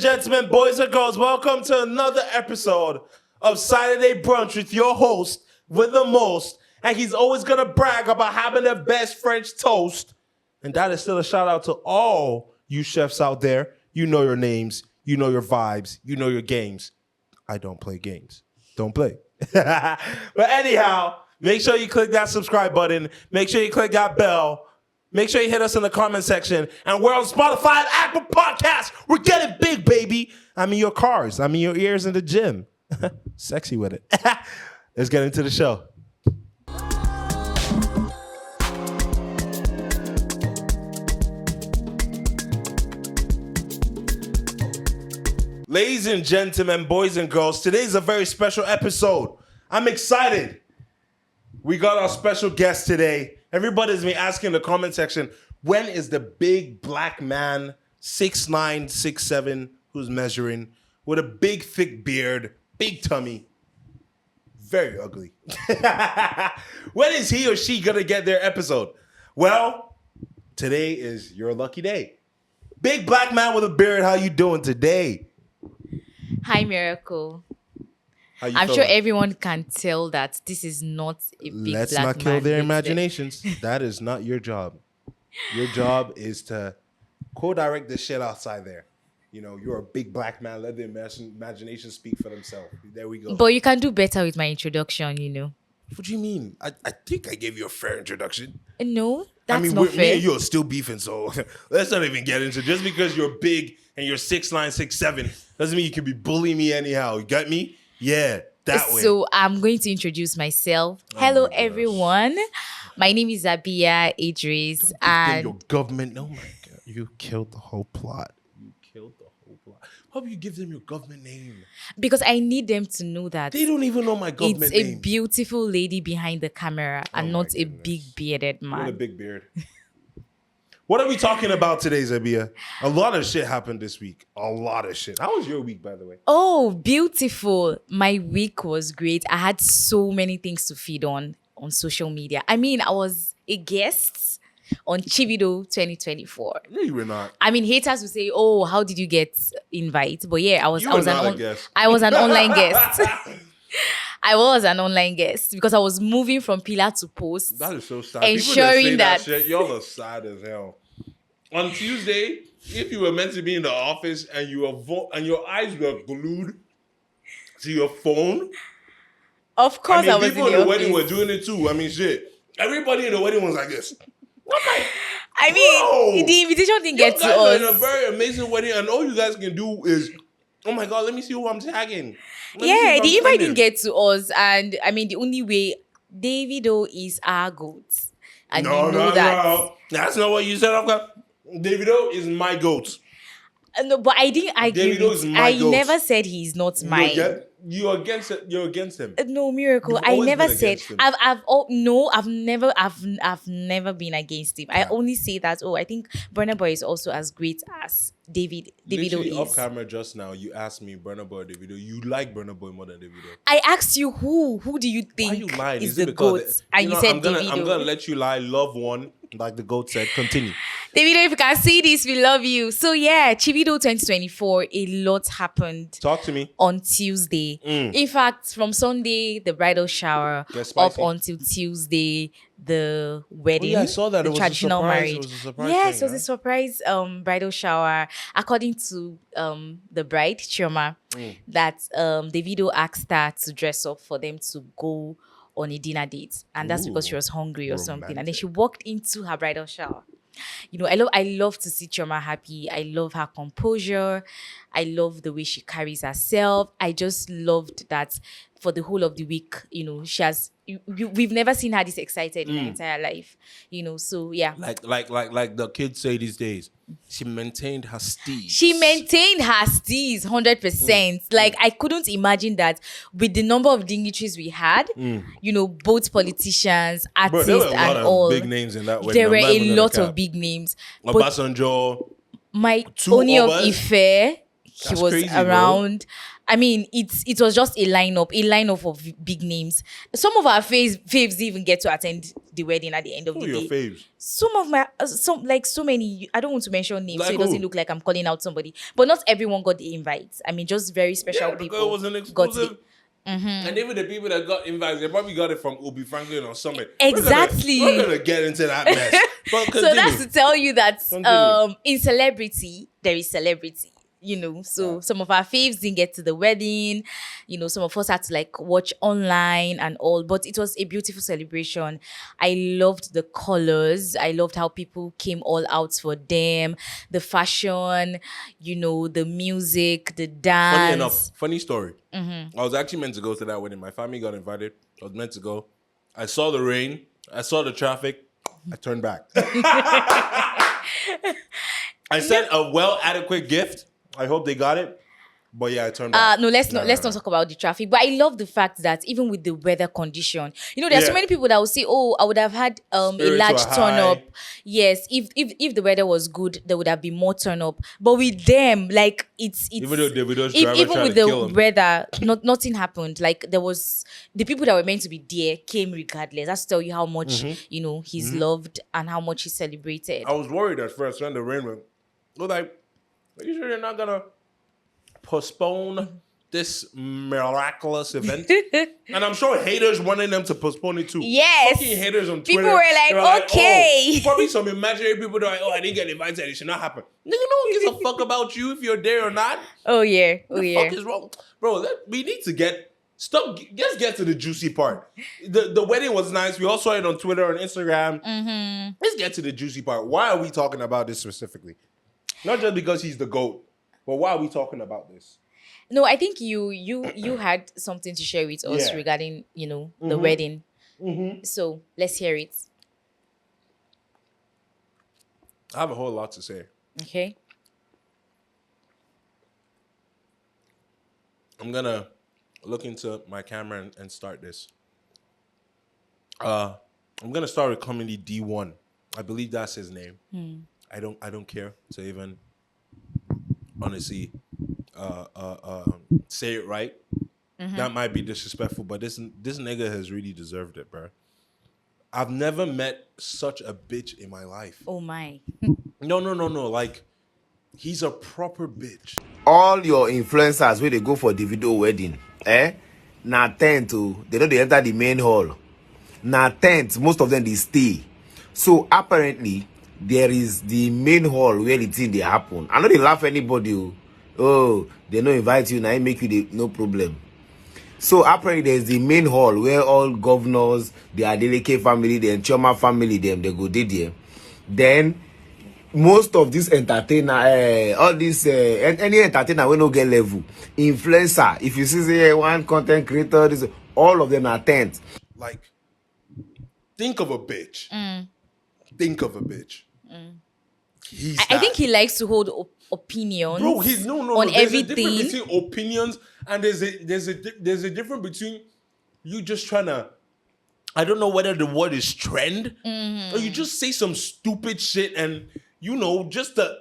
and gentlemen, boys and girls, welcome to another episode of Saturday Brunch with your host, with the most, and he's always going to brag about having the best French toast. And that is still a shout out to all you chefs out there. You know your names, you know your vibes, you know your games. I don't play games. Don't play. But anyhow, make sure you click that subscribe button. Make sure you click that bell. Make sure you hit us in the comment section. And we're on Spotify and Apple Podcasts. We're getting big, baby. I'm in your cars. I'm in your ears in the gym. Sexy with it. Let's get into the show. Ladies and gentlemen, boys and girls, today's a very special episode. I'm excited. We got our special guest today. Everybody's been asking in the comment section, when is the big black man, 6'9", 6'7", who's measuring, with a big, thick beard, big tummy, very ugly. When is he or she going to get their episode? Well, today is your lucky day. Big black man with a beard, how you doing today? Hi, Miracle. I'm sure everyone can tell that this is not a big Let's black not kill man their beard. imaginations. That is not your job. Your job is to co-direct the shit outside there. You know, you're a big black man. Let the imagination speak for themselves. There we go. But you can do better with my introduction, you know. What do you mean? I think I gave you a fair introduction. No, that's not me fair. and you are still beefing, so let's not even get into it. Just because you're big and you're 6'9", 6'7", doesn't mean you can be bullying me anyhow. You got me? Yeah, that way. So I'm going to introduce myself. Hello, everyone. My name is Abia Idris. And your government. Oh my God. You killed the whole plot. How do you give them your government name? because I need them to know that They don't even know my government it's name. a beautiful lady behind the camera and not a goodness. big bearded man. With a big beard. What are we talking about today, Zabia? A lot of shit happened this week. A lot of shit. How was your week, by the way? Oh, beautiful. My week was great. I had so many things to feed on social media. I mean, I was a guest on CHIVIDO 2024. No, you were not. I mean, haters will say, "Oh, how did you get invite?" But yeah, I was You were not a guest. I was an online guest. I was an online guest because I was moving from pillar to post. That is so sad. Ensuring People that that- say that shit, y'all are sad as hell. On Tuesday, if you were meant to be in the office and you were and your eyes were glued to your phone, Of course, I was in people in the the office. wedding were doing it too. I mean, shit. Everybody in the wedding was like this. I mean, Whoa. the invitation didn't You get to guys are in a us. very amazing wedding, and all you guys can do is, oh my God, let me see who I'm tagging. Let me see Yeah, who the I'm invite sending. didn't get to us, and I mean, the only way Davido is our goat, and you know that. No. That's not what you said. Davido is my goat. No, but I didn't agree. Davido is my I goat. never said he's not mine. You're against it. You're against him. No, Miracle. You've I always never been said. against him. I've never been against him. I only say that. Oh, I think Burna Boy is also as great as Davido Literally off is. camera just now, you asked me Burna Boy or Davido. You like Burna Boy more than Davido. I asked you who do you Why are think you lying? is Is the it because goat, and you said I'm gonna Davido. let you lie. Love one, like the goat said. Continue. Davido, if you can see this, we love you. So yeah, CHIVIDO 2024, a lot happened Talk to me. on Tuesday. In fact, from Sunday, the bridal shower, Get up spicy. until Tuesday, the wedding. I saw that. The It was a traditional surprise. marriage. It was a surprise Yes, thing, it was a surprise bridal shower. According to the bride, Chioma, that Davido asked her to dress up for them to go on a dinner date. And that's because she was hungry or something. And then she walked into her bridal shower. You know, I love to see Chioma happy. I love her composure. I love the way she carries herself. I just loved that for the whole of the week, you know, we've never seen her this excited in her entire life, you know, so yeah. Like the kids say these days, she maintained her steez. She maintained her steez 100%. Like, I couldn't imagine that with the number of dignitaries we had, you know, both politicians, artists, Bro, there were a lot and of all. big names in that wedding. There I'm were not even a gonna lot cap. of big names. But Obasanjo. my Two Oni of Obas? Ife, he That's was crazy, bro. around. I mean, it was just a lineup of big names. Some of our faves even get to attend the wedding at the end of Who the are day. your faves? Some of my so many. I don't want to mention names, so Like it doesn't who? look like I'm calling out somebody. But not everyone got the invites. I mean, just very special Yeah, because people it was an got exclusive. And even the people that got invites, they probably got it from Obi Franklin or something. Exactly. We're gonna get into that mess. But So continue. that's to tell you that Continue. in celebrity there is celebrity, you know. So some of our faves didn't get to the wedding, you know. Some of us had to like watch online and all, but it was a beautiful celebration. I loved the colors. I loved how people came all out for them, the fashion, you know, the music, the dance. Funny enough, funny story. I was actually meant to go to that wedding. My family got invited. I was meant to go. I saw the rain. I saw the traffic. I turned back. I sent a adequate gift. I hope they got it. But yeah, I turned back. No, let's not talk about the traffic. But I love the fact that even with the weather condition, you know, there are so many people that will say, "Oh, I would have had a large turn up." Yes, if the weather was good, there would have been more turn up. But with them, like it's even though Davido's even driver with tried to the kill him. weather, nothing happened. Like there was the people that were meant to be there came regardless. That's to tell you how much you know he's loved and how much he's celebrated. I was worried at first when the rain went. I was like, are you sure you're not gonna postpone this miraculous event? And I'm sure haters wanted them to postpone it too. Yes. Fucking haters on Twitter. People were like, okay. Oh, probably some imaginary people that are like, oh, I didn't get invited. It should not happen. Nigga, no one gives a fuck about you if you're there or not. Oh yeah. The fuck is wrong? Bro, we need to let's get to the juicy part. The wedding was nice. We all saw it on Twitter and Instagram. Let's get to the juicy part. Why are we talking about this specifically? Not just because he's the GOAT, but why are we talking about this? No, I think you had something to share with us regarding, you know, the wedding. So let's hear it. I have a whole lot to say. Okay. I'm gonna look into my camera and start this. I'm gonna start with comedy D1. I believe that's his name. I don't care to even honestly say it right. That might be disrespectful, but this nigga has really deserved it, bro. I've never met such a bitch in my life. Oh my. No. Like, he's a proper bitch. All your influencers where they go for Davido wedding, na tent too. They don't enter the main hall. Na tent, most of them they stay. So apparently there is the main hall where the thing they happen. I know they laugh anybody. Oh, they don't invite you now. Make you no problem. So apparently there's the main hall where all governors, the Adeleke family, the Chioma family, they go there. Then most of this entertainer, all this any entertainer will not get level. Influencer, if you see say one content creator, this all of them are tent. Like, think of a bitch. Think of a bitch. I think he likes to hold opinions. Bro, he's no. On There's everything. a difference between opinions and there's a difference between you just trying to. I don't know whether the word is trend or you just say some stupid shit and just the.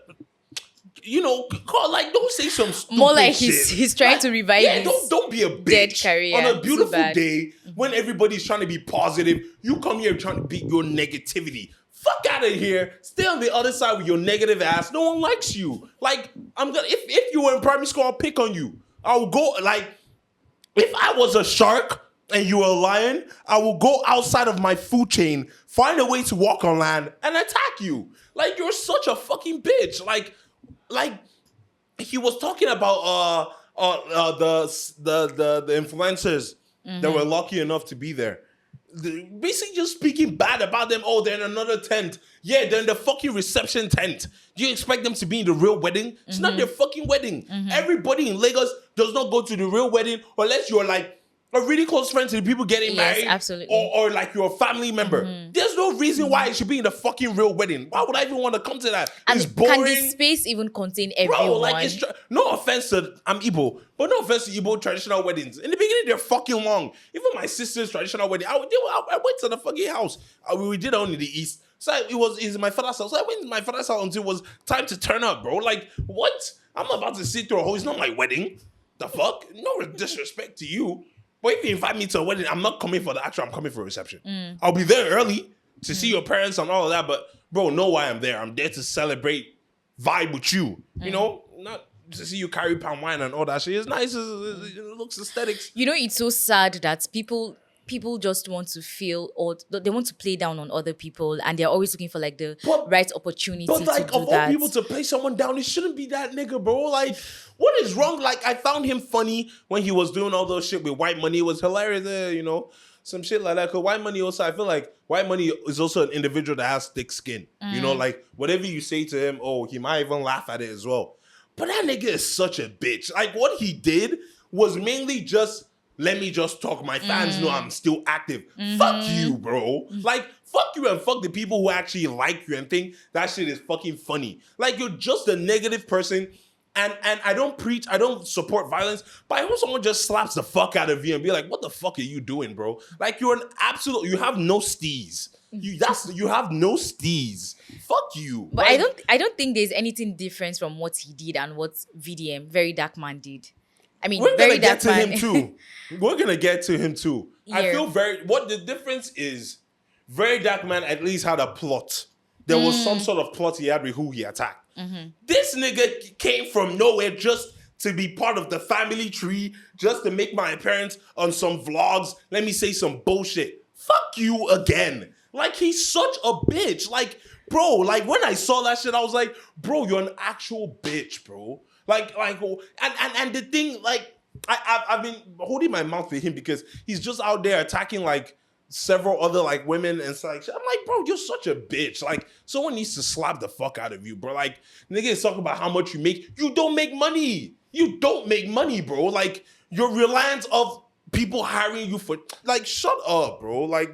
Don't say some stupid More like shit. he's trying to revive his don't be a bitch. dead career. On a beautiful Too bad. day when everybody's trying to be positive, you come here trying to beat your negativity. Fuck out of here. Stay on the other side with your negative ass. No one likes you. Like, if you were in primary school, I'll pick on you. I'll go, like, if I was a shark and you were a lion, I will go outside of my food chain, find a way to walk on land, and attack you. Like, you're such a fucking bitch. Like he was talking about the influencers that were lucky enough to be there. Basically just speaking bad about them. Oh, they're in another tent. Yeah, they're in the fucking reception tent. Do you expect them to be in the real wedding? It's not their fucking wedding. Everybody in Lagos does not go to the real wedding unless you're like a really close friend to the people getting married. Absolutely. Or like you're a family member. There's no reason why it should be in the fucking real wedding. Why would I even want to come to that? It's boring. Can the space even contain everyone? Bro, like, no offense to, I'm Igbo, but no offense to Igbo traditional weddings. In the beginning, they're fucking long. Even my sister's traditional wedding, I went to the fucking house. We did it only the East. So it's my father's house. So I went to my father's house until it was time to turn up, bro. Like, what? I'm not about to sit through a whole, it's not my wedding. The fuck? No disrespect to you. But if you invite me to a wedding, I'm not coming for the actual, I'm coming for a reception. I'll be there early to see your parents and all of that. But bro, know why I'm there. I'm there to celebrate, vibe with you. You know, not to see you carry palm wine and all that shit. It's nice. It looks aesthetics. You know, it's so sad that people just want to feel, or they want to play down on other people, and they're always looking for like the right opportunity But like, to do of all that. people to play someone down, it shouldn't be that nigga, bro. Like, what is wrong? Like, I found him funny when he was doing all those shit with White Money. It was hilarious, you know, some shit like that. Cause White Money also, I feel like White Money is also an individual that has thick skin. You know, like whatever you say to him, he might even laugh at it as well. But that nigga is such a bitch. Like, what he did was mainly just, let me just talk. My fans know I'm still active. Fuck you, bro. Like, fuck you and fuck the people who actually like you and think that shit is fucking funny. Like, you're just a negative person. And I don't preach, I don't support violence, but I hope someone just slaps the fuck out of you and be like, what the fuck are you doing, bro? Like, you're an absolute, you have no steez. You have no steez. Fuck you. But like, I don't think there's anything different from what he did and what VDM, Very Dark Man, did. I mean, we're Very gonna get Dark to Man. him too. We're gonna get to him too. I Yeah. feel what the difference is, Very Dark Man at least had a plot. There was some sort of plot he had with who he attacked. This nigga came from nowhere just to be part of the family tree, just to make my appearance on some vlogs. Let me say some bullshit. Fuck you again. Like, he's such a bitch. Like, bro, like when I saw that shit, I was like, bro, you're an actual bitch, bro. And the thing, like, I've been holding my mouth with him because he's just out there attacking like several other like women and stuff. I'm like, bro, you're such a bitch. Like, someone needs to slap the fuck out of you, bro. Like, nigga is talking about how much you make. You don't make money. You don't make money, bro. Like, you're reliant of people hiring you for, like, shut up, bro. Like,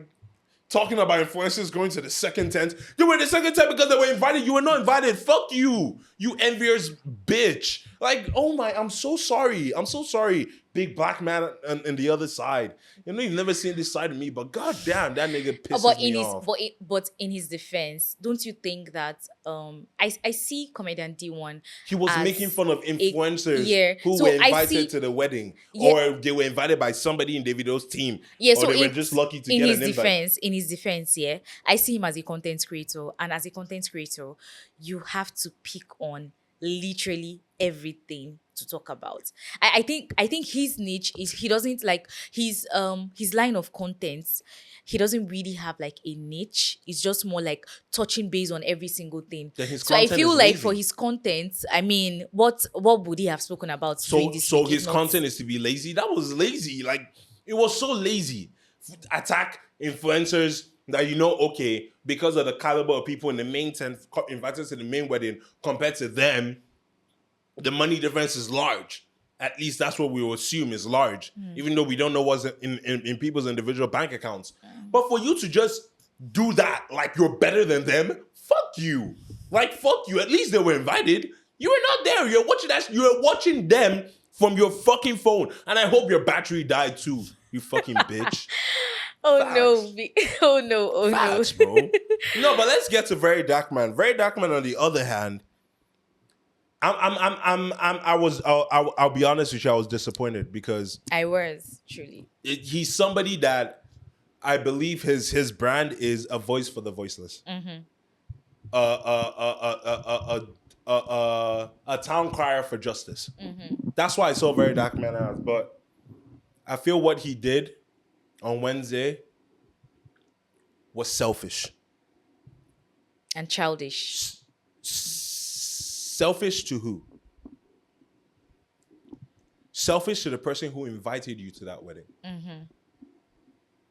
talking about influencers going to the second tent. You were in the second tent because they were invited. You were not invited. Fuck you, you envious bitch. Like, oh my, I'm so sorry. I'm so sorry. Big black man on the other side. You know, you've never seen this side of me, but goddamn, that nigga pisses me off. But in his defense, don't you think that I see comedian D1, he was making fun of influencers who were invited to the wedding, or they were invited by somebody in Davido's team, or they were just lucky to get an invite. In his defense, I see him as a content creator, and as a content creator, you have to pick on literally everything to talk about. I think his niche is, he doesn't like his line of content. He doesn't really have like a niche. It's just more like touching base on every single thing. So I feel like for his content, I mean, what would he have spoken about? So his content is to be lazy. That was lazy. Like, it was so lazy. Attack influencers that, you know, okay, because of the caliber of people in the main tent invited to the main wedding compared to them, the money difference is large. At least that's what we will assume is large, even though we don't know what's in people's individual bank accounts. But for you to just do that like you're better than them, fuck you. Like, fuck you. At least they were invited. You were not there. You're watching that. You're watching them from your fucking phone. And I hope your battery died too, you fucking bitch. Oh no. Facts, bro. No, but let's get to Very Dark Man. Very Dark Man, on the other hand, I'll be honest with you, I was disappointed because I was truly. He's somebody that I believe his brand is a voice for the voiceless. A town crier for justice. That's why I saw Very Dark Man as. But I feel what he did on Wednesday was selfish and childish. Selfish to who? Selfish to the person who invited you to that wedding.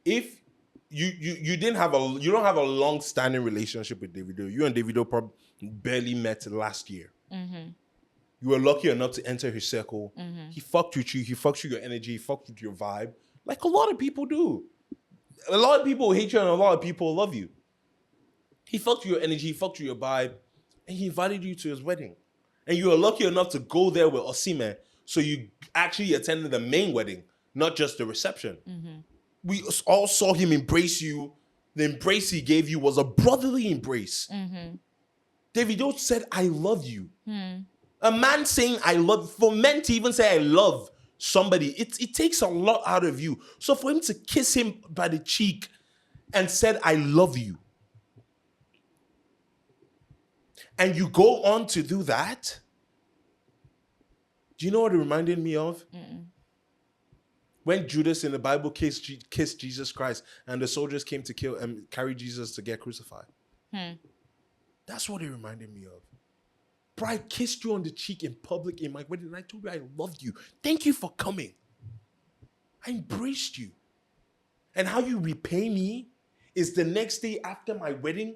If you don't have a long-standing relationship with Davido. You and Davido probably barely met last year. You were lucky enough to enter his circle. He fucked with you. He fucked with your energy. He fucked with your vibe. Like a lot of people do. A lot of people hate you and a lot of people love you. He fucked with your energy. He fucked with your vibe. And he invited you to his wedding. And you were lucky enough to go there with Osime. So you actually attended the main wedding, not just the reception. We all saw him embrace you. The embrace he gave you was a brotherly embrace. Davido said, I love you. A man saying I love, for men to even say I love somebody, it takes a lot out of you. So for him to kiss him by the cheek and said, I love you, and you go on to do that, do you know what it reminded me of? When Judas in the Bible kissed Jesus Christ and the soldiers came to kill and carry Jesus to get crucified. That's what it reminded me of. Bro, I kissed you on the cheek in public in my wedding and I told you I loved you. Thank you for coming. I embraced you. And how you repay me is the next day after my wedding,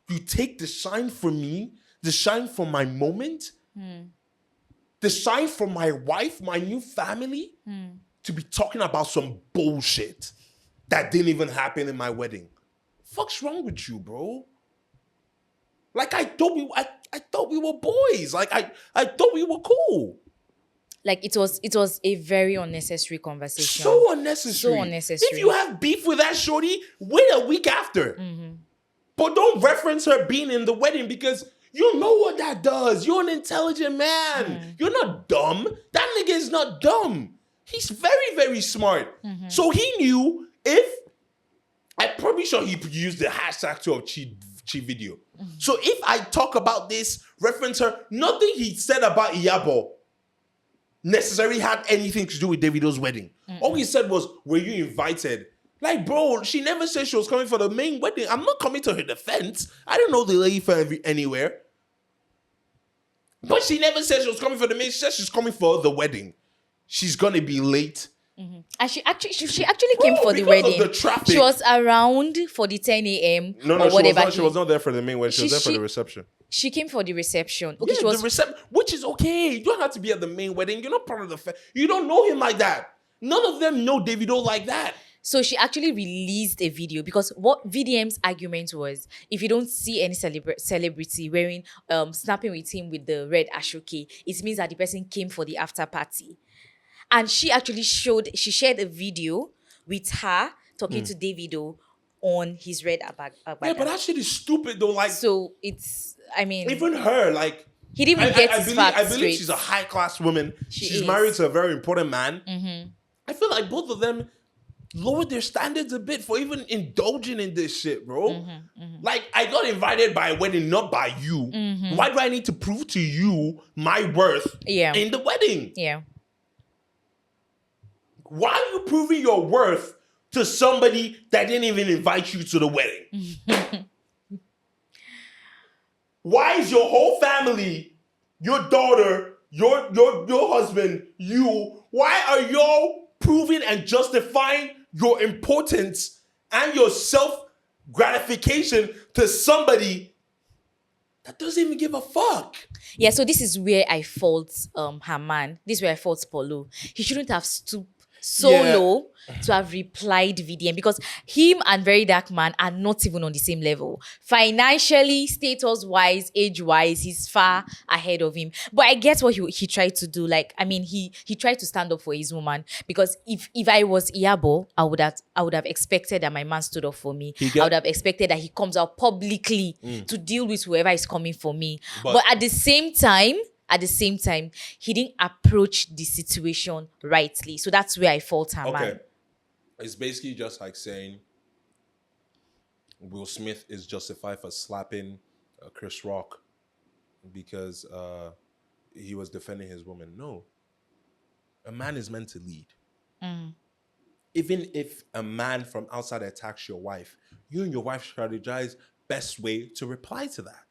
you take the shine from me, the shine from my moment, the shine from my wife, my new family, to be talking about some bullshit that didn't even happen in my wedding. Fuck's wrong with you, bro? Like I thought we were boys. Like I thought we were cool. Like it was a very unnecessary conversation. So unnecessary. So unnecessary. If you have beef with that shorty, wait a week after. But don't reference her being in the wedding because you know what that does. You're an intelligent man. You're not dumb. That nigga is not dumb. He's very, very smart. So he knew I'm probably sure he used the hashtag to of CHIVIDO. So if I talk about this, reference her, nothing he said about Iyabo necessarily had anything to do with Davido's wedding. All he said was, were you invited? Like, bro, she never said she was coming for the main wedding. I'm not coming to her defense. I don't know the lady from anywhere. But she never said she was coming for the main. She said she's coming for the wedding. She's going to be late. And she actually came for the wedding. Of the traffic. She was around for the 10 a.m. No, or whatever. she was not there for the main wedding. She was there for the reception. She came for the reception. Okay, Yeah, the reception, which is okay. You don't have to be at the main wedding. You're not part of the you don't know him like that. None of them know Davido like that. So she actually released a video because what VDM's argument was, if you don't see any celebrity wearing, snapping with him with the red ashoke, it means that the person came for the after party. And she actually shared a video with her talking to Davido on his red agbada. Yeah, but that shit is stupid though. Like, so it's, I mean, even her, like, he didn't even get his facts I believe straight. she's a high class woman. She's is. married to a very important man. I feel like both of them lowered their standards a bit for even indulging in this shit, bro. Like, I got invited by a wedding, not by you. Why do I need to prove to you my worth in the wedding? Yeah. Why are you proving your worth to somebody that didn't even invite you to the wedding? Why is your whole family, your daughter, your husband, you, why are y'all proving and justifying your importance and your self-gratification to somebody that doesn't even give a fuck? Yeah, so this is where I fault her man. This is where I fault Paulo. He shouldn't have stooped so low to have replied VDM because him and Very Dark Man are not even on the same level. Financially, status-wise, age-wise, he's far ahead of him. But I get what he tried to do. Like, I mean, he tried to stand up for his woman because if I was Iyabo, I would have expected that my man stood up for me. I would have expected that he comes out publicly to deal with whoever is coming for me. But at the same time, he didn't approach the situation rightly. So that's where I fault her, man. It's basically just like saying Will Smith is justified for slapping Chris Rock because he was defending his woman. No. A man is meant to lead. Even if a man from outside attacks your wife, you and your wife strategize best way to reply to that.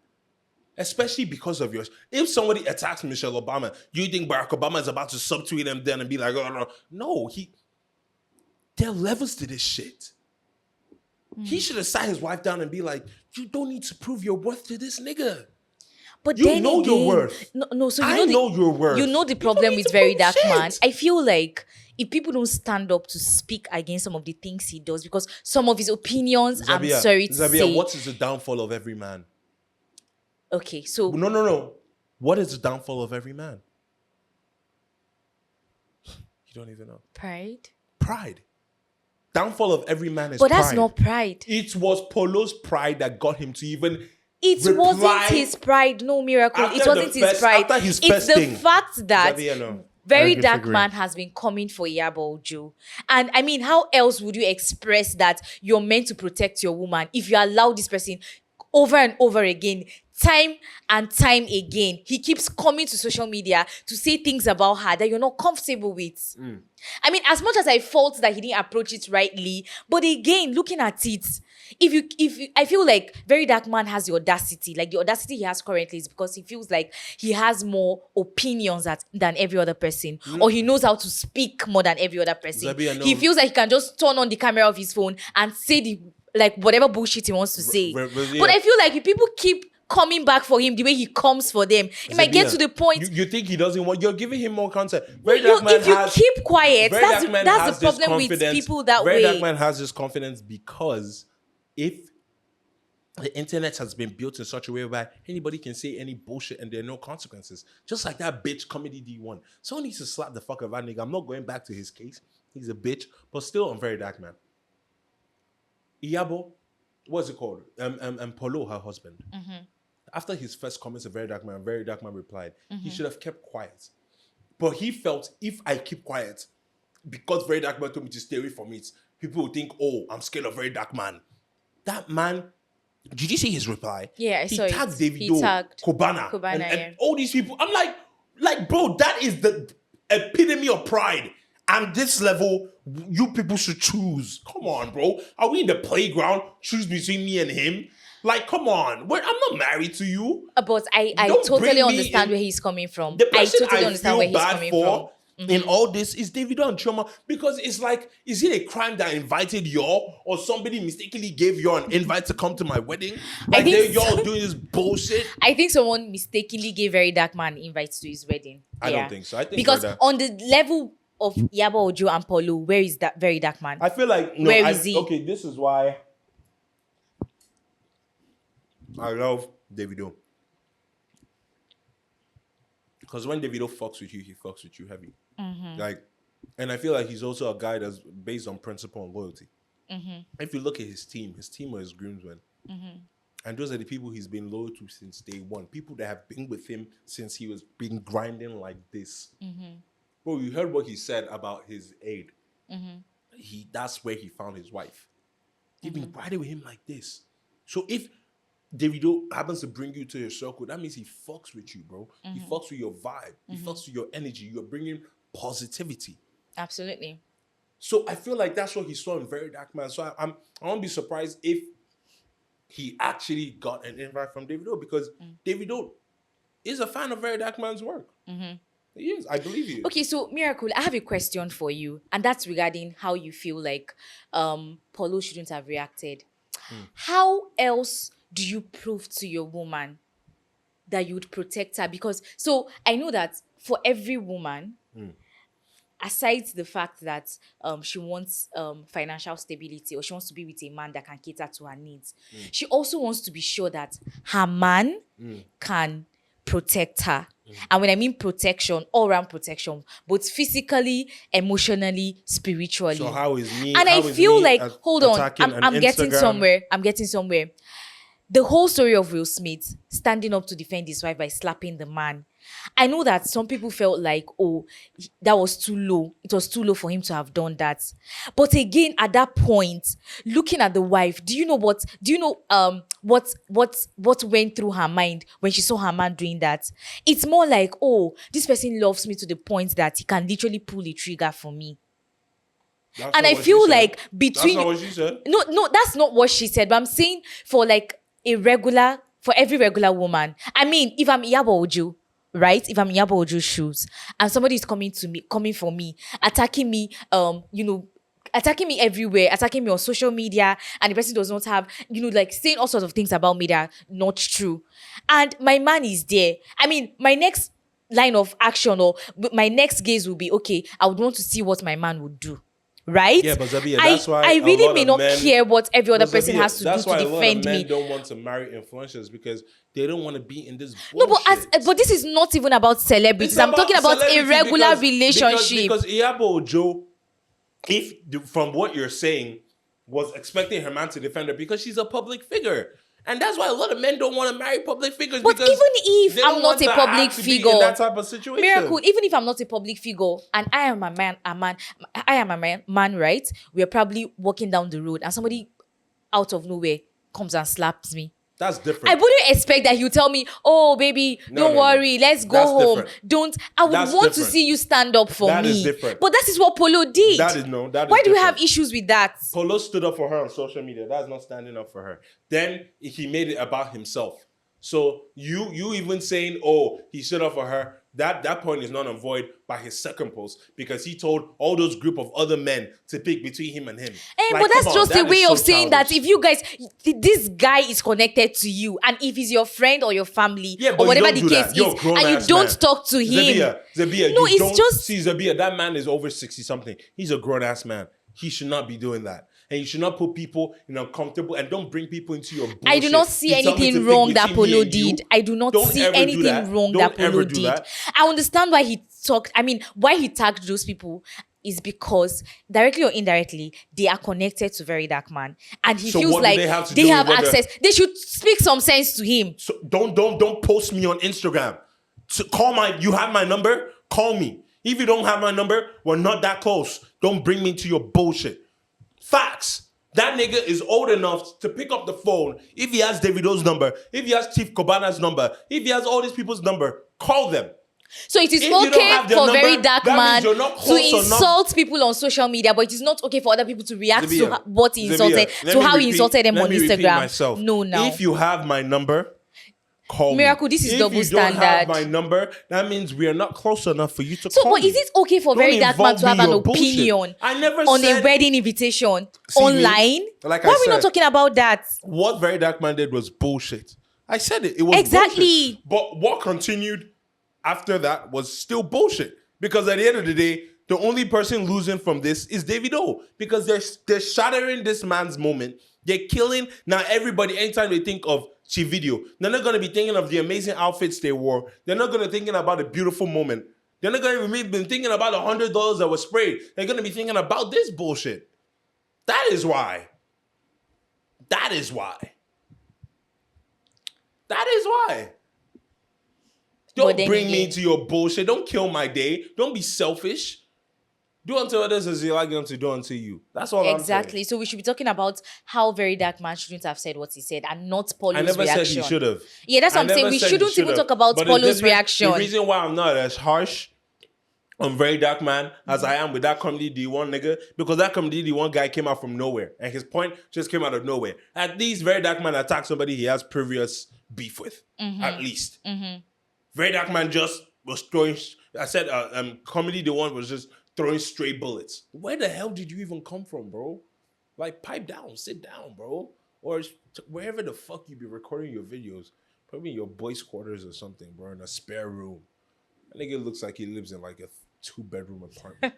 Especially because of yours. If somebody attacks Michelle Obama, you think Barack Obama is about to subtweet him then and be like, oh, no. There are levels to this shit. He should have sat his wife down and be like, you don't need to prove your worth to this nigga. But you then know again, your worth. No, so I know your worth. You know the problem with Very Dark Man. I feel like if people don't stand up to speak against some of the things he does, because some of his opinions, I'm sorry to say. What is the downfall of every man? Okay, so... No. What is the downfall of every man? You don't even know. Pride. Downfall of every man is pride. But that's not pride. It was Polo's pride that got him to even It wasn't his pride, no miracle. It wasn't his pride. After his it's first the thing. fact that Very I dark disagree. man has been coming for Iyabo Ojo. And I mean, how else would you express that you're meant to protect your woman if you allow this person over and over again, time and time again? He keeps coming to social media to say things about her that you're not comfortable with. I mean, as much as I felt that he didn't approach it rightly, but again, looking at it, I feel like Very Dark Man has the audacity. Like the audacity he has currently is because he feels like he has more opinions than every other person, or he knows how to speak more than every other person. Zabi, I know. He feels like he can just turn on the camera of his phone and say whatever bullshit he wants to say. yeah. But I feel like if people keep coming back for him the way he comes for them, it might get to the point. You think he doesn't want? You're giving him more content. If you keep quiet, Very Dark Man that's has the this problem with confidence. people that Very way. Dark Man has this confidence because if the internet has been built in such a way where anybody can say any bullshit and there are no consequences. Just like that bitch Comedy D1. Someone needs to slap the fuck out of that nigga. I'm not going back to his case. He's a bitch. But still, I'm Very Dark Man. Iyabo, what's it called? Polo, her husband. After his first comments of Very Dark Man replied, he should have kept quiet. But he felt, if I keep quiet, because Very Dark Man told me to stay away from it, people will think, oh, I'm scared of Very Dark Man. That man, did you see his reply? Yeah, I saw it. Tagged He Davido, tagged Kobana, Kobana, and all these people. I'm like, bro, that is the epitome of pride. And this level, you people should choose. Come on, bro. Are we in the playground? Choose between me and him? Like, come on. I'm not married to you. But I Don't totally bring me understand in. where he's coming from. The I person totally I understand feel where he's bad coming for from. in all this is Davido and Chioma, because it's like, is it a crime that I invited y'all, or somebody mistakenly gave y'all an invite to come to my wedding? Like, think y'all doing this bullshit? I think someone mistakenly gave Very Dark Man invites to his wedding. I don't think so. I think because Very Dark- on the level of Iyabo Ojo and Polo, where is that Very Dark Man? I feel like Where is he? Okay, this is why I love Davido. Because when Davido fucks with you, he fucks with you heavy. Like, and I feel like he's also a guy that's based on principle and loyalty. If you look at his team are his groomsmen. And those are the people he's been loyal to since day one. People that have been with him since he was been grinding like this. Bro, you heard what he said about his aide. That's where he found his wife. He's been riding with him like this. So if Davido happens to bring you to your circle, that means he fucks with you, bro. He fucks with your vibe. He fucks with your energy. You're bringing positivity. Absolutely. So I feel like that's what he saw in Very Dark Man. So I won't be surprised if he actually got an invite from Davido, because Davido is a fan of Very Dark Man's work. He is. I believe he is. Okay, so Miracle, I have a question for you, and that's regarding how you feel like Polo shouldn't have reacted. How else do you prove to your woman that you would protect her? Because so I know that for every woman, aside the fact that she wants financial stability, or she wants to be with a man that can cater to her needs, she also wants to be sure that her man can protect her. And when I mean protection, all-round protection, both physically, emotionally, spiritually. So how is me? And I feel like, hold on, I'm getting Instagram? somewhere. The whole story of Will Smith standing up to defend his wife by slapping the man. I know that some people felt like, oh, that was too low. It was too low for him to have done that. But again, at that point, looking at the wife, do you know what went through her mind when she saw her man doing that? It's more like, oh, this person loves me to the point that he can literally pull the trigger for me. That's And not I what feel she said. like between... That's not what she said. No, that's not what she said. But I'm saying for every regular woman. I mean, if I'm Iyabo Ojo, right? If I'm Iyabo Ojo's shoes, and somebody is coming for me, attacking me, attacking me everywhere, attacking me on social media, and the person does not have, like saying all sorts of things about me that are not true. And my man is there. I mean, my next line of action or my next gaze will be, okay, I would want to see what my man would do. Right? Yeah, but Zabia, that's why I a really lot may of not men- care what every other But person Zabia, has to do that's to why a lot of defend men me. don't want to marry influencers, because they don't want to be in this No, bullshit. but this is not even about celebrities. I'm talking about a celebrity regular because- relationship. Because Iyabo Ojo, from what you're saying, was expecting her man to defend her because she's a public figure. And that's why a lot of men don't want to marry public figures. But because even if they don't I'm not want a to public have to be figure, in that type of situation. Miracle, even if I'm not a public figure and I am a man, right? We're probably walking down the road and somebody out of nowhere comes and slaps me. That's different. I wouldn't expect that you tell me, "Oh, baby, don't worry, let's go That's home." different. I would That's want to different. see you stand up for That me. is different. But that is what Polo did. That is Why do we have different. issues with that? Polo stood up for her on social media. That's not standing up for her. Then he made it about himself. So you even saying, "Oh, he stood up for her," that point is not and void by his second post, because he told all those group of other men to pick between him and him. But that's just a way of saying that if you guys, this guy is connected to you, and if he's your friend or your family, but or whatever you the don't do case that. You're a is, grown and you ass don't man. talk to him. Zabia, No, you it's don't just- see Zabia. That man is over 60 something. He's a grown ass man. He should not be doing that. And you should not put people in uncomfortable, and don't bring people into your bullshit. I do not see You tell me to anything pick wrong that between me Polo and you. did. I do not Don't see ever do anything that. wrong Don't that Polo ever do did. that. I understand why he talked. I mean, why he tagged those people is because directly or indirectly they are connected to Very Dark Man, and he So feels what do like they have to they do with have whether- access. They should speak some sense to him. So don't post me on Instagram. You have my number? Call me. If you don't have my number, we're not that close. Don't bring me to your bullshit. Facts. That nigga is old enough to pick up the phone. If he has Davido's number, if he has Chief Kobana's number, if he has all these people's number, call them. So it is If you don't okay have their for number, Very Dark that Man means you're not to close enough. insult people on social media, but it is not okay for other people to react to Zabia, what he Zabia, insulted, let to me how he repeat- insulted them let on me repeat Instagram. myself. No, now. If you have my number, call Miracle, me. this is if double you don't have standard. my number, that means we are not close enough for you to So, call but me. is it okay for Don't Very Dark Man involve to have me in an your bullshit. opinion I never on a said- wedding invitation See me? online? Like Why I are we not said, talking about that? What Very Dark Man did was bullshit. I said it. It was Exactly. bullshit. But what continued after that was still bullshit. Because at the end of the day, the only person losing from this is Davido. Because they're shattering this man's moment. They're killing now everybody. Anytime they think of CHIVIDO, they're not going to be thinking of the amazing outfits they wore. They're not going to be thinking about the beautiful moment. They're not going to be thinking about the $100 that was sprayed. They're going to be thinking about this bullshit. That is why. That is why. That is why. Don't then bring me again- into your bullshit. Don't kill my day. Don't be selfish. Do unto others as you like them to do unto you. That's all I'm Exactly. saying. So we should be talking about how Very Dark Man shouldn't have said what he said and not Polo's I never reaction. said he should have. Yeah, that's what I I'm saying. never We said he shouldn't even should've. talk about But the Polo's difference- reaction. The reason why I'm not as harsh on Very Dark Man as I am with that Comedy D1 nigga, because that Comedy D1 guy came out from nowhere and his point just came out of nowhere. At least Very Dark Man attacked somebody he has previous beef with. At least. Very Dark Man just was throwing. I said, Comedy D1 was just throwing stray bullets. Where the hell did you even come from, bro? Like, pipe down, sit down, bro. Or wherever the fuck you be recording your videos, probably in your boys' quarters or something, bro, in a spare room. That nigga looks like he lives in like a 2-bedroom apartment.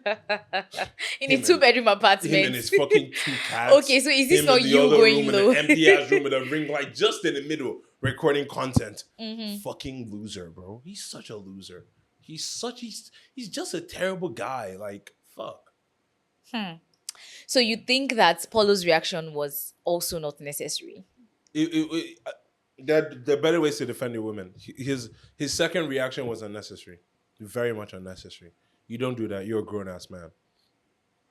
In Him a 2-bedroom apartment. Him and his fucking 2 cats. Okay, so is this Him not in the you other going room, low? in an empty ass room with a ring light just in the middle, recording content. Fucking loser, bro. He's such a loser. He's just a terrible guy. Like, fuck. So you think that Polo's reaction was also not necessary? There are better ways to defend a woman. His second reaction was unnecessary. Very much unnecessary. You don't do that. You're a grown-ass man.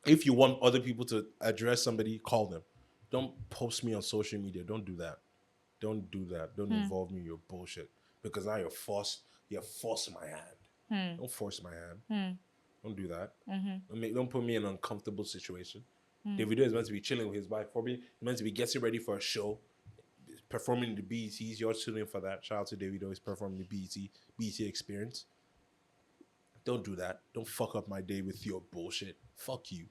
If you want other people to address somebody, call them. Don't post me on social media. Don't do that. Don't do that. Don't involve me in your bullshit. Because now you're forcing my hand. Don't force my hand. Don't do that. Don't put me in an uncomfortable situation. Davido is meant to be chilling with his wife. He's meant to be getting ready for a show, performing the BETs. You're tuning in for that. Shout out to Davido. He's performing the BET experience. Don't do that. Don't fuck up my day with your bullshit. Fuck you.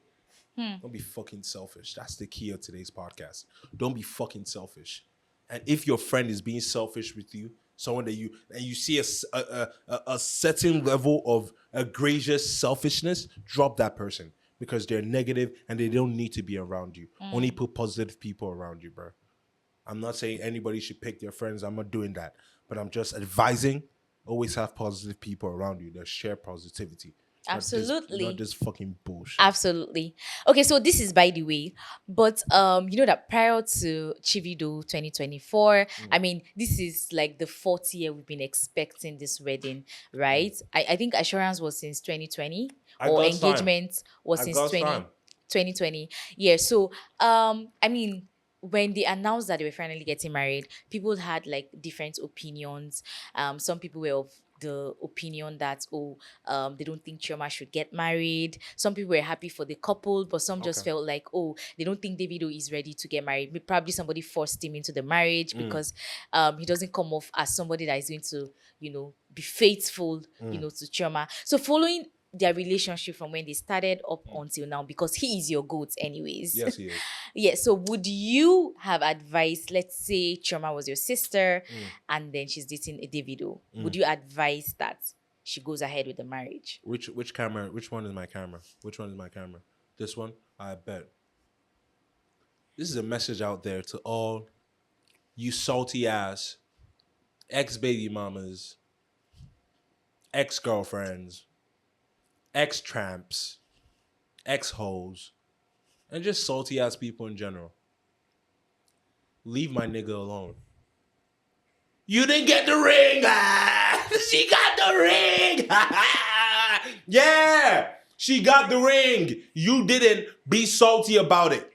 Don't be fucking selfish. That's the key of today's podcast. Don't be fucking selfish. And if your friend is being selfish with you, someone that you see a certain level of egregious selfishness, drop that person because they're negative and they don't need to be around you. Only put positive people around you, bro. I'm not saying anybody should pick their friends. I'm not doing that. But I'm just advising, always have positive people around you that share positivity. Absolutely. Not this fucking bullshit. Absolutely. Okay, so this is by the way, but you know that prior to Chivido 2024, I mean, this is like the fourth year we've been expecting this wedding, right? I think assurance was since 2020 At or God's time. engagement was At since God's time. 2020. Yeah, so I mean, when they announced that they were finally getting married, people had like different opinions. Some people were of the opinion that they don't think Chioma should get married. Some people were happy for the couple, but some just Okay. felt like, they don't think Davido is ready to get married. Probably somebody forced him into the marriage because he doesn't come off as somebody that is going to, be faithful, to Chioma. So following their relationship from when they started up until now, because he is your goat anyways. Yes, he is. Yeah, so would you have advised, let's say Chioma was your sister and then she's dating a Davido, would you advise that she goes ahead with the marriage? Which camera? Which one is my camera? Which one is my camera? This one? I bet. This is a message out there to all you salty ass ex-baby mamas, ex-girlfriends, ex-tramps, ex-hoes, and just salty ass people in general. Leave my nigga alone. You didn't get the ring. Ah, she got the ring. Yeah, she got the ring. You didn't. Be salty about it.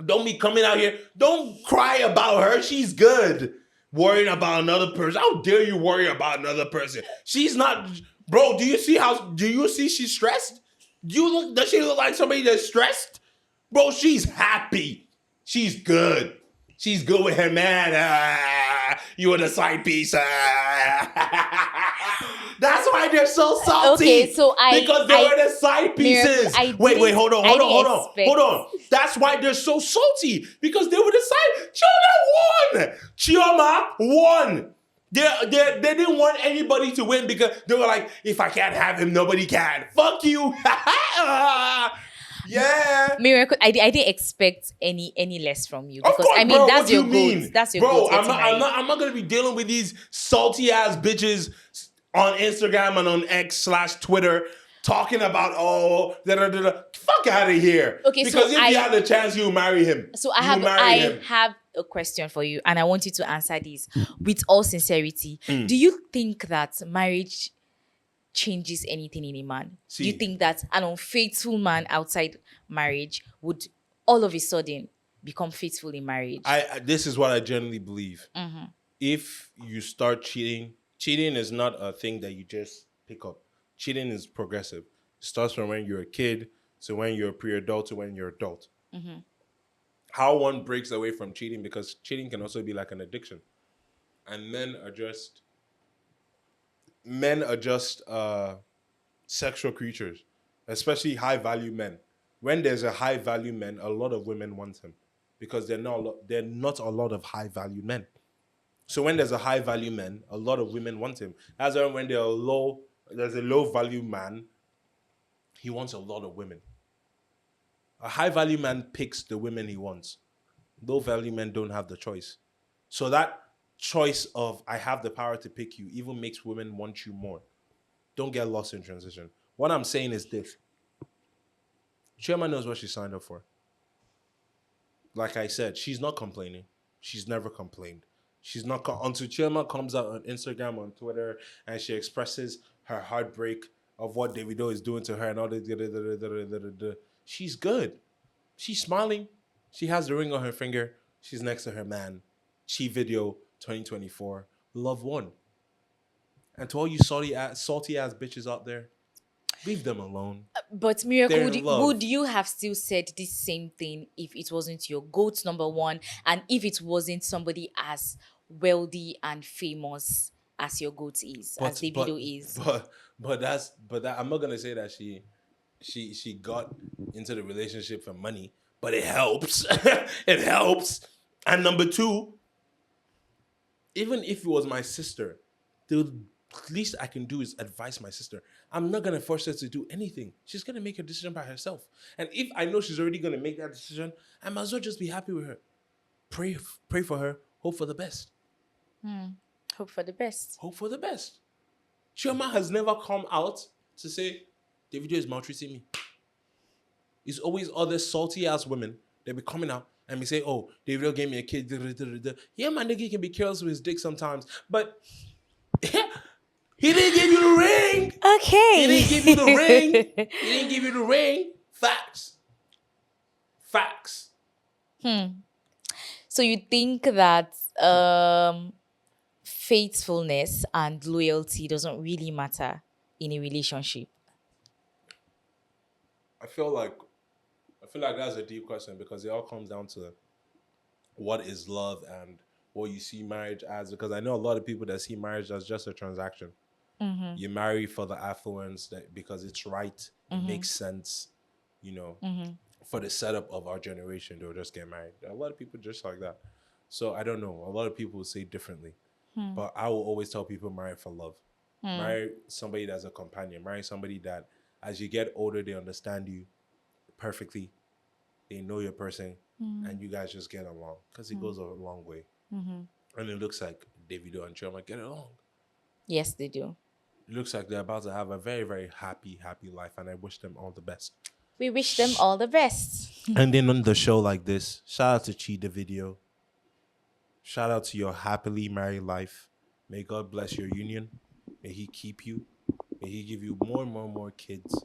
Don't be coming out here. Don't cry about her. She's good. Worrying about another person. How dare you worry about another person? She's not. Bro, do you see she's stressed? Does she look like somebody that's stressed? Bro, she's happy. She's good. She's good with her man. You are the side piece. That's why they're so salty. Okay, so because they were the side pieces. Wait, hold on. That's why they're so salty, because they were the side. Chioma won. They didn't want anybody to win because they were like, if I can't have him, nobody can. Fuck you. Yeah. Miracle, I didn't expect any less from you, Of because course, I mean, bro, that's what your you goat. mean? That's your bro, goat. I'm not gonna be dealing with these salty ass bitches on Instagram and on X/Twitter talking about fuck out of here. Okay, because so if you had the chance, you marry him. So I have a question for you, and I want you to answer this with all sincerity. Do you think that marriage changes anything in a man? Do you think that an unfaithful man outside marriage would all of a sudden become faithful in marriage? This is what I generally believe. If you start cheating is not a thing that you just pick up. Cheating is progressive. It starts from when you're a kid to when you're pre-adult to when you're adult. How one breaks away from cheating, because cheating can also be like an addiction, and men are just sexual creatures, especially high value men. When there's a high value man, a lot of women want him, because they're not a lot of high value men. So when there's a high value man, a lot of women want him. That's why when there's a low value man, he wants a lot of women. A high value man picks the women he wants. Low value men don't have the choice. So that choice of I have the power to pick you even makes women want you more. Don't get lost in transition. What I'm saying is this. Chioma knows what she signed up for. Like I said, she's not complaining. She's never complained. She's not until Chioma comes out on Instagram, on Twitter, and she expresses her heartbreak of what Davido is doing to her and all the. She's good. She's smiling. She has the ring on her finger. She's next to her man. CHIVIDO 2024. Love won. And to all you salty ass bitches out there, leave them alone. But Miracle, They're in love. would you have still said this same thing if it wasn't your GOAT number one, and if it wasn't somebody as wealthy and famous as your GOAT is, as Davido is? But I'm not gonna say that she got into the relationship for money, but it helps. It helps. And number two, even if it was my sister, the least I can do is advise my sister. I'm not gonna force her to do anything. She's gonna make a decision by herself. And if I know she's already gonna make that decision, I might as well just be happy with her. Pray for her. Hope for the best. Hope for the best. Hope for the best. Chioma has never come out to say, Davido is maltreating me. It's always other salty ass women that be coming out and be say, oh, Davido gave me a kid. Yeah, my nigga can be careless with his dick sometimes, but he didn't give you the ring. Okay. He didn't give you the ring. He didn't give you the ring. Facts. So you think that faithfulness and loyalty doesn't really matter in a relationship? I feel like that's a deep question because it all comes down to what is love and what you see marriage as. Because I know a lot of people that see marriage as just a transaction. You marry for the affluence because it's right, it makes sense, for the setup of our generation, they'll just get married. A lot of people just like that. So I don't know. A lot of people say differently. But I will always tell people marry for love. Marry somebody that's a companion. Marry somebody that as you get older, they understand you perfectly. They know your person. And you guys just get along. Because it goes a long way. And it looks like Davido and Chioma get along. Yes, they do. It looks like they're about to have a very, very happy life. And I wish them all the best. We wish them all the best. And then on the show like this, shout out to CHIVIDO. Shout out to your happily married life. May God bless your union. May He keep you. May He give you more and more kids.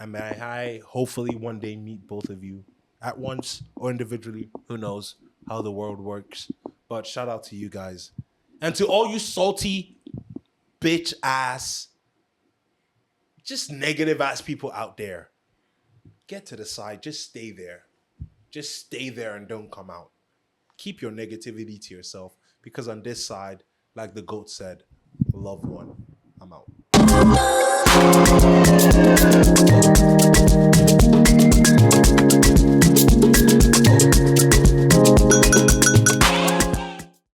And may I hopefully one day meet both of you at once or individually. Who knows how the world works. But shout out to you guys. And to all you salty, bitch ass, just negative ass people out there. Get to the side. Just stay there. Just stay there and don't come out. Keep your negativity to yourself. Because on this side, like the GOAT said, love one. I'm out.